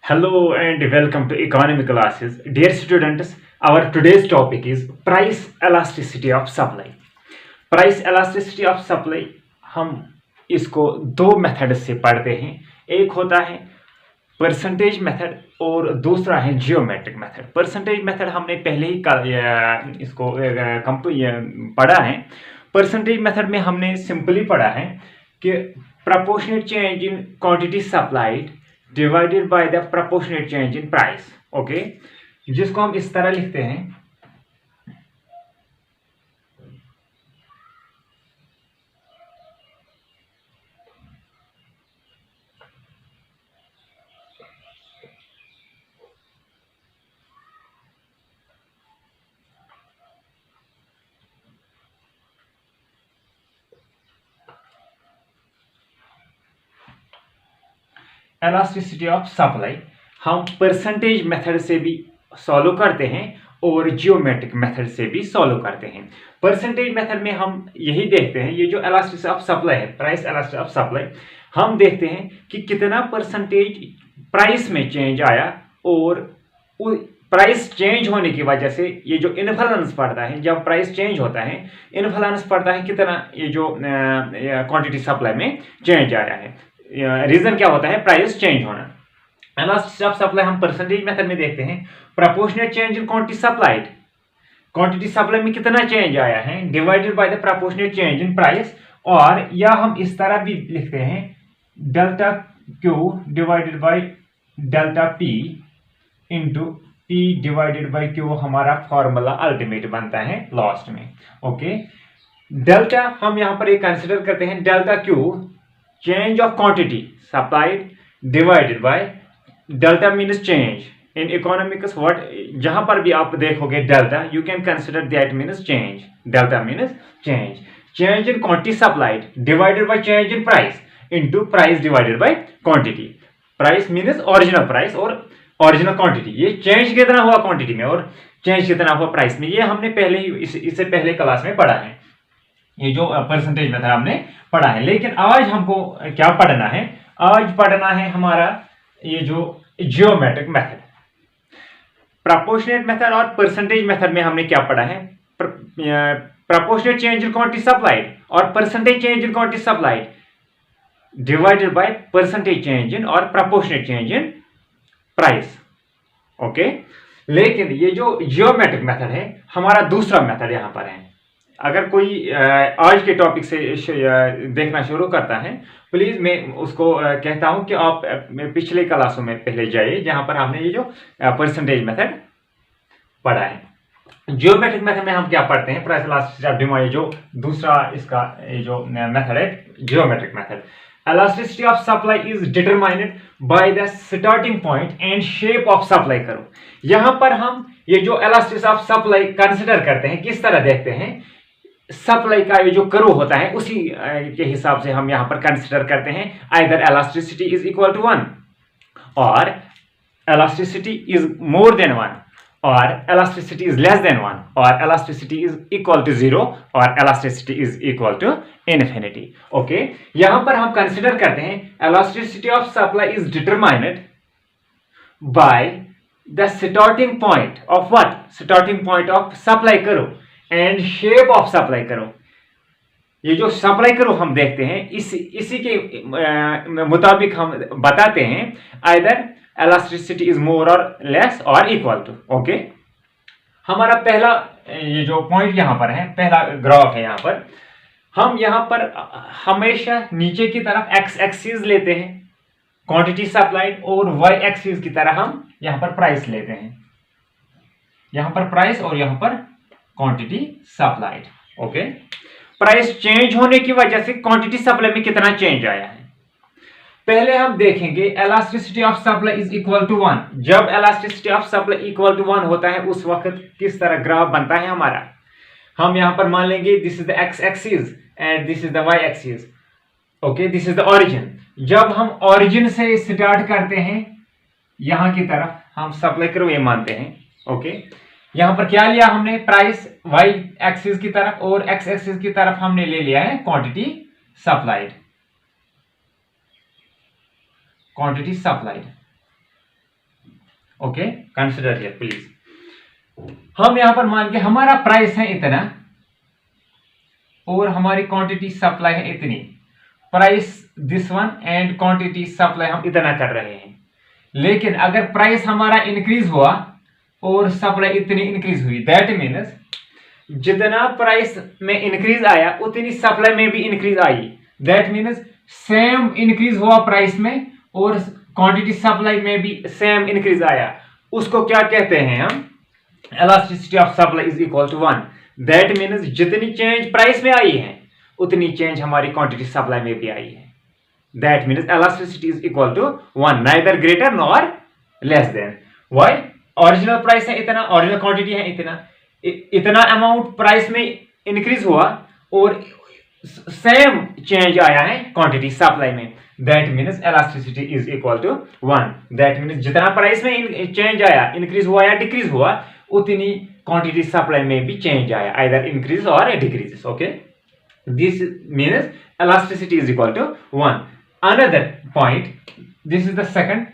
Hello and welcome to economy classes. Dear students, our today's topic is price elasticity of supply. Price elasticity of supply हम इसको दो method से पढ़ते हैं. एक होता है परसेंटेज मेथड और दूसरा है जियोमेट्रिक मेथड. परसेंटेज मेथड हमने पहले ही इसको पढ़ा है. परसेंटेज मेथड में हमने सिंपली पढ़ा है कि proportionate change in quantity supplied divided by the proportionate change in price. Okay, जिसको हम इस तरह लिखते हैं. एलास्टिसिटी ऑफ सप्लाई हम परसेंटेज मेथड से भी सॉल्व करते हैं और जियोमेट्रिक मेथड से भी सॉल्व करते हैं. परसेंटेज मेथड में हम यही देखते हैं, ये जो एलास्टिसिटी ऑफ सप्लाई है, प्राइस एलास्टिसिटी ऑफ सप्लाई, हम देखते हैं कि कितना परसेंटेज प्राइस में चेंज आया और प्राइस चेंज होने की वजह से ये जो इन्फ्लुएंस पड़ता है, जब प्राइस चेंज होता है इन्फ्लुएंस पड़ता है कितना ये जो क्वांटिटी सप्लाई में चेंज आया है. रीजन क्या होता है? प्राइस चेंज होना. एलास्टिसिटी ऑफ सप्लाई हम परसेंटेज मेथड में देखते हैं proportional change in quantity supplied. Quantity supply में कितना चेंज आया है divided by the proportional change in price. और या हम इस तरह भी लिखते हैं delta Q divided by delta P into P divided by Q. हमारा फॉर्मूला अल्टीमेट बनता है लास्ट में. ओके, डेल्टा हम यहां पर एक कंसिडर करते हैं delta Q change of quantity supplied divided by delta means change in economics. what जहां पर भी आप देखोगे delta, you can consider that means change. delta means change in quantity supplied divided by change in price into price divided by quantity. price means original price और original quantity. ये change कितना हुआ quantity में और change कितना हुआ price में, ये हमने पहले ही इससे पहले क्लास में पढ़ा है. ये जो परसेंटेज मेथड हमने पढ़ा है. लेकिन आज हमको क्या पढ़ना है? आज पढ़ना है हमारा ये जो जियोमेट्रिक मेथड. प्रोपोर्शनेट मेथड और परसेंटेज मेथड में हमने क्या पढ़ा है? Proportionate change in quantity supplied और percentage change in quantity supplied divided by percentage change in और proportionate change in price. Okay, लेकिन ये जो जियोमेट्रिक मेथड है हमारा दूसरा मेथड यहां पर है. अगर कोई आज के टॉपिक से देखना शुरू करता है, प्लीज मैं उसको कहता हूं कि आप पिछले क्लासों में पहले जाइए जहां पर हमने ये जो परसेंटेज मेथड पढ़ा है. जियोमेट्रिक मेथड में हम क्या पढ़ते हैं? Price elasticity of demand. जो दूसरा इसका ये जो मेथड है geometric method. elasticity of supply is determined by the starting point and shape of supply करो. यहां पर हम ये जो elasticity of supply कंसिडर करते हैं, किस तरह देखते हैं? सप्लाई का ये जो कर्व होता है उसी के हिसाब से हम यहां पर कंसिडर करते हैं. Either elasticity is equal to 1 और elasticity is more than 1 और elasticity is less than 1 और elasticity is equal to 0 और elasticity is equal to infinity. Okay, यहां पर हम कंसिडर करते हैं elasticity of supply is determined by the starting point of what? Starting point of supply curve and shape of supply curve. ये जो supply curve हम देखते हैं इसी के मुताबिक हम बताते हैं either elasticity is more or less or equal to. Okay, हमारा पहला ये जो पॉइंट यहां पर है, पहला ग्राफ है यहां पर, हम यहां पर हमेशा नीचे की तरफ एक्स एक्सिस लेते हैं क्वांटिटी सप्लाइड और वाई एक्सिस की तरह हम यहां पर प्राइस लेते हैं. यहां पर प्राइस और यहां पर quantity supplied. Okay, price change होने की वजह से क्वांटिटी सप्लाई में कितना चेंज आया है पहले हम देखेंगे. elasticity of supply is equal to 1. जब elasticity of supply equal to 1 होता है उस वक्त किस तरह ग्राफ बनता है हमारा? हम यहां पर मान लेंगे this is the X axis and this is the Y axis. Okay, this is the origin. जब हम ओरिजिन से स्टार्ट करते हैं यहां की तरफ हम सप्लाई कर्व ये मानते हैं. ओके, यहां पर क्या लिया हमने? प्राइस वाई एक्सिस की तरफ और एक्स एक्सिस की तरफ हमने ले लिया है quantity supplied. Okay, consider here please. हम यहां पर मान के हमारा प्राइस है इतना और हमारी क्वांटिटी सप्लाई है इतनी, price this one and quantity supply हम इतना कर रहे हैं। लेकिन अगर प्राइस हमारा इंक्रीज हुआ और सप्लाई इतनी इंक्रीज हुई, दैट मीन्स जितना प्राइस में इंक्रीज आया उतनी सप्लाई में भी increase I. That means same increase हुआ प्राइस में और क्वांटिटी सप्लाई में भी सेम इंक्रीज आया, उसको क्या कहते हैं हम, elasticity of supply is equal to 1। That means जितनी चेंज प्राइस में आई है उतनी चेंज हमारी क्वांटिटी सप्लाई में भी आई है। That means elasticity is equal to 1, neither greater nor less than. Why? Original price है इतना, ओरिजिनल क्वांटिटी है इतना अमाउंट प्राइस में इंक्रीज हुआ और सेम चेंज आया है क्वांटिटी सप्लाई में। That means elasticity is equal to 1। That means जितना प्राइस में चेंज आया, इंक्रीज हुआ या डिक्रीज हुआ, उतनी क्वांटिटी सप्लाई में भी चेंज आया, आइदर इंक्रीज और decrease. Okay, this means elasticity is equal to 1. Another point, this is the second.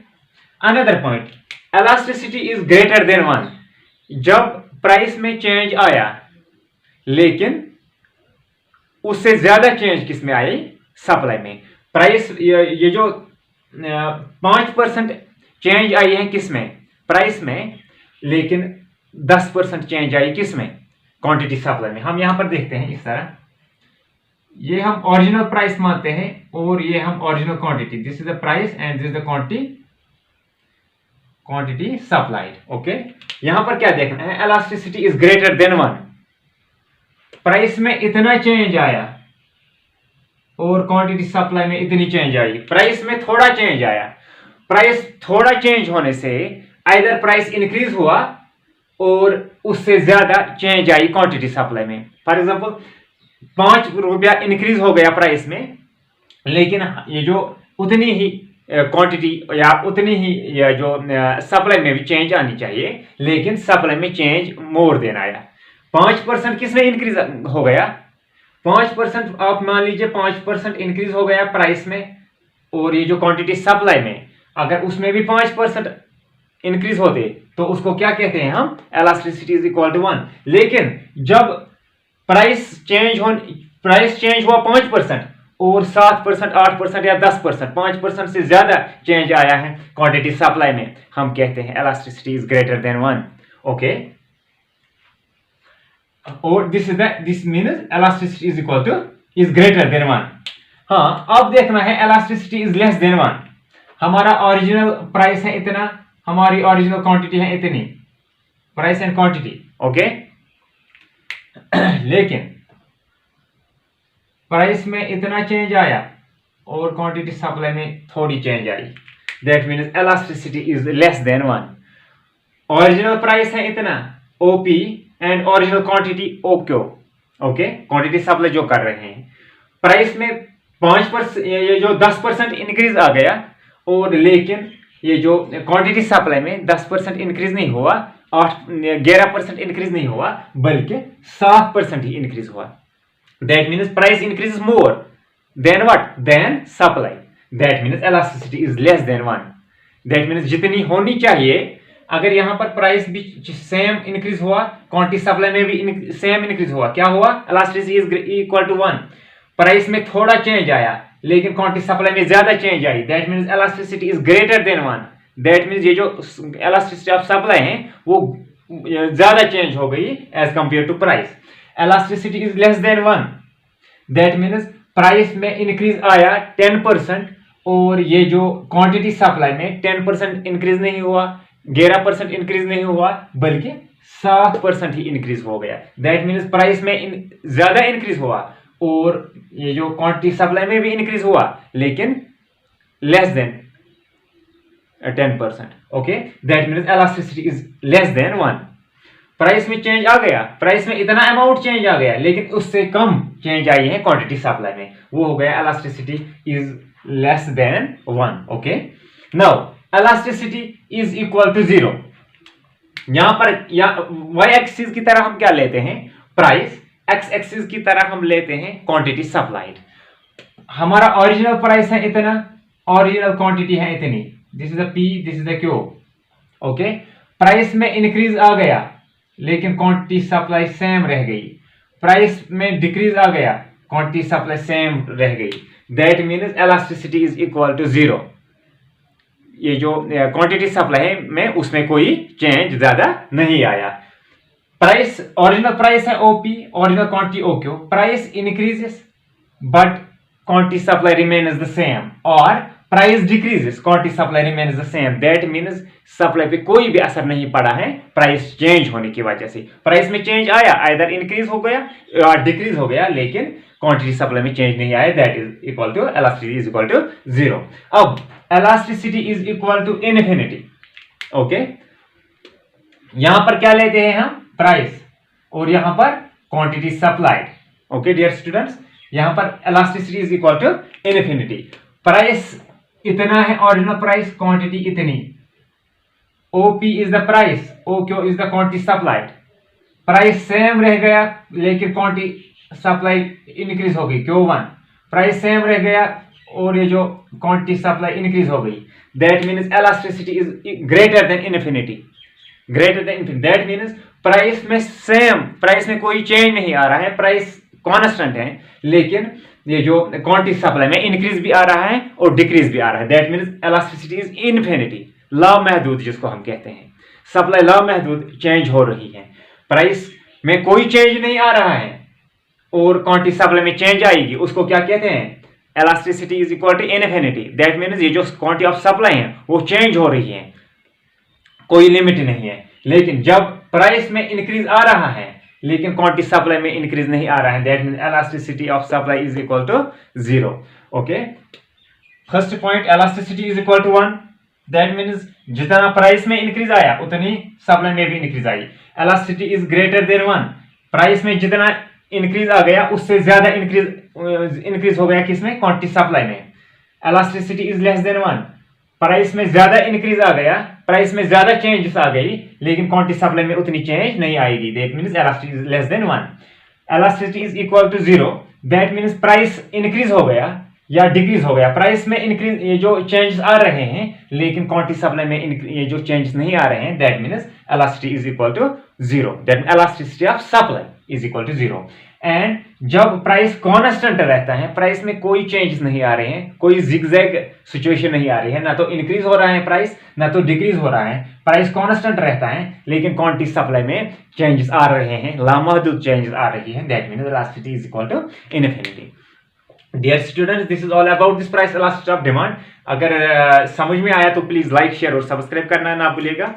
Another point, elasticity is greater than 1. जब प्राइस में चेंज आया लेकिन उससे ज्यादा चेंज किस में आई, सप्लाई में। प्राइस ये जो 5% चेंज आई है किस में, प्राइस में, लेकिन 10% चेंज आई किस में, क्वांटिटी सप्लाई में। हम यहां पर देखते हैं इस तरह, ये हम ओरिजिनल प्राइस मानते हैं और ये हम original quantity, this is the price and this is the quantity supplied. Okay, यहां पर क्या देखना है, elasticity is greater than 1। Price में इतना चेंज आया और क्वांटिटी सप्लाई में इतनी चेंज आई। प्राइस में थोड़ा चेंज आया, प्राइस थोड़ा चेंज होने से आइदर प्राइस इंक्रीज हुआ और उससे ज्यादा चेंज आई क्वांटिटी सप्लाई में। फॉर एग्जांपल 5 रुपया इंक्रीज हो गया प्राइस में, लेकिन ये जो उतनी ही क्वांटिटी या उतनी ही या जो सप्लाई में भी चेंज आनी चाहिए, लेकिन सप्लाई में चेंज मोर देन आया। 5% किस में इंक्रीज हो गया, 5% आप मान लीजिए 5% इंक्रीज हो गया प्राइस में, और ये जो क्वांटिटी सप्लाई में अगर उसमें भी 5% इंक्रीज होते तो उसको क्या कहते हैं हम, इलास्टिसिटी इज इक्वल टू 1। लेकिन जब प्राइस चेंज हुआ 5% और 7%, 8% या 10%, 5% से ज्यादा चेंज आया है क्वांटिटी सप्लाई में, हम कहते हैं elasticity is greater than 1। Okay, और this means elasticity is equal to is greater than 1। हाँ, अब देखना है इलास्टिसिटी इज लेस देन 1। हमारा ओरिजिनल प्राइस है इतना, हमारी ओरिजिनल क्वांटिटी है इतनी, प्राइस एंड क्वांटिटी। ओके, लेकिन प्राइस में इतना चेंज आया और क्वांटिटी सप्लाई में थोड़ी चेंज आई। That means elasticity is less than 1। Original price है इतना, OP, and original quantity OQ. Okay, quantity supply जो कर रहे हैं, प्राइस में 5%, ये जो 10% इंक्रीज आ गया, और लेकिन ये जो क्वांटिटी सप्लाई में 10% इंक्रीज नहीं हुआ, 11% इंक्रीज नहीं हुआ, बल्कि 7% ही इंक्रीज हुआ। That means price increase more than what, then supply. That means elasticity is less than 1। That means जितनी होनी चाहिए, अगर यहां पर प्राइस भी सेम इंक्रीज हुआ, क्वांटिटी सप्लाई में भी सेम इंक्रीज हुआ, क्या हुआ, elasticity is equal to 1। Price में थोड़ा चेंज आया लेकिन क्वांटिटी सप्लाई में ज्यादा चेंज आई, that means elasticity is greater than 1। That means ये जो इलास्टिसिटी ऑफ सप्लाई है वो ज्यादा चेंज हो गई as compare to price. Elasticity is less than 1। That means price में इंक्रीज आया 10% और ये जो क्वांटिटी सप्लाई में 10% इंक्रीज नहीं हुआ, 11% इंक्रीज नहीं हुआ, बल्कि 7% ही इंक्रीज हो गया। दैट मीन्स प्राइस में ज्यादा इंक्रीज हुआ और ये जो क्वांटिटी सप्लाई में भी इंक्रीज हुआ, लेकिन less than 10%। Okay, that means elasticity is less than 1। Price में चेंज आ गया, प्राइस में इतना अमाउंट चेंज आ गया, लेकिन उससे कम चेंज आई है क्वांटिटी सप्लाई में, वो हो गया elasticity is less than 1। Okay, now elasticity is equal to 0। यहां पर y एक्सिस की तरह हम क्या लेते हैं, प्राइस, x एक्सिस की तरह हम लेते हैं क्वांटिटी सप्लाइड। हमारा ओरिजिनल प्राइस है इतना, ओरिजिनल क्वांटिटी है इतनी, this is the P, this is the Q। Okay, price में इंक्रीज आ गया लेकिन क्वांटिटी सप्लाई सेम रह गई, प्राइस में डिक्रीज आ गया, क्वांटिटी सप्लाई सेम रह गई, that means elasticity is equal to zero. ये जो क्वांटिटी सप्लाई है में उसमें कोई चेंज ज्यादा नहीं आया। प्राइस, ओरिजिनल प्राइस है OP, original quantity OQ, price increases but quantity supply remains the same, और price decreases quantity supply remains the same, that means supply पे कोई भी असर नहीं पड़ा है प्राइस चेंज होने की वजह से। प्राइस में चेंज आया, आइदर इंक्रीज हो गया या डिक्रीज हो गया, लेकिन क्वांटिटी सप्लाई में चेंज नहीं आया, that is equal to elasticity is equal to zero. अब elasticity is equal to infinity. Okay, यहां पर क्या लेते हैं हम, प्राइस, और यहां पर quantity supplied. Okay dear students, यहां पर elasticity is equal to infinity. Price इतना है, ओरिजिनल प्राइस, क्वांटिटी इतनी, OP is the price, OQ is the quantity supplied. Price same रह गया लेकिन क्वांटिटी सप्लाई इंक्रीज हो गई, Q1, प्राइस सेम रह गया और ये जो क्वांटिटी सप्लाई इंक्रीज हो गई, that means elasticity is greater then infinity, greater than infinity, that means price में सेम, प्राइस में कोई चेंज नहीं आ रहा है, प्राइस कांस्टेंट है, लेकिन ये जो क्वांटिटी सप्लाई में इंक्रीज भी आ रहा है और डिक्रीज भी आ रहा है, that means elasticity is infinity, लामहदूद जिसको हम कहते हैं, सप्लाई लामहदूद चेंज हो रही है, प्राइस में कोई चेंज नहीं आ रहा है और क्वांटिटी सप्लाई में चेंज आएगी, उसको क्या कहते हैं, elasticity is equal to infinity, that means ये जो क्वांटिटी ऑफ सप्लाई है वो चेंज हो रही है, कोई लिमिट नहीं है। लेकिन जब प्राइस में इंक्रीज आ रहा है लेकिन क्वांटिटी सप्लाई में इंक्रीज नहीं आ रहा है, that means elasticity of supply is equal to zero. Okay, first point, elasticity is equal to 1, that means जितना प्राइस में इंक्रीज आया उतनी सप्लाई में भी इंक्रीज आई। Elasticity is greater than 1, price में जितना इंक्रीज आ गया उससे ज्यादा इंक्रीज हो गया किसमें, क्वांटिटी सप्लाई में। Elasticity is less than 1, price में ज्यादा इंक्रीज आ गया, प्राइस में ज्यादा चेंजेस आ गई लेकिन क्वांटिटी सप्लाई में उतनी चेंज नहीं आएगी, that means elasticity is less than 1। Elasticity is equal to zero, that means price increase हो गया या डिक्रीज हो गया, प्राइस में इंक्रीज ये जो चेंजेस आ रहे हैं लेकिन क्वांटिटी सप्लाई में ये जो चेंजेस नहीं आ रहे हैं, that means elasticity is equal to zero, that elasticity of supply is equal to zero. And जब प्राइस कांस्टेंट रहता है, प्राइस में कोई चेंजेस नहीं आ रहे हैं, कोई जिगजैग सिचुएशन नहीं आ रही है, ना तो इंक्रीज हो रहा है प्राइस ना तो डिक्रीज हो रहा है, प्राइस कांस्टेंट रहता है लेकिन क्वांटिटी सप्लाई में चेंजेस आ रहे हैं, लामहदूद चेंजेस आ रही है, that means elasticity is equal to infinity. Dear students, this is all about this price elasticity of demand. अगर समझ में आया तो प्लीज लाइक, शेयर और सब्सक्राइब करना ना भूलिएगा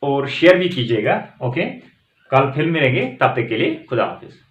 और शेयर भी कीजिएगा। ओके, कल फिर मिलेंगे, तब तक के लिए खुदा हाफिज।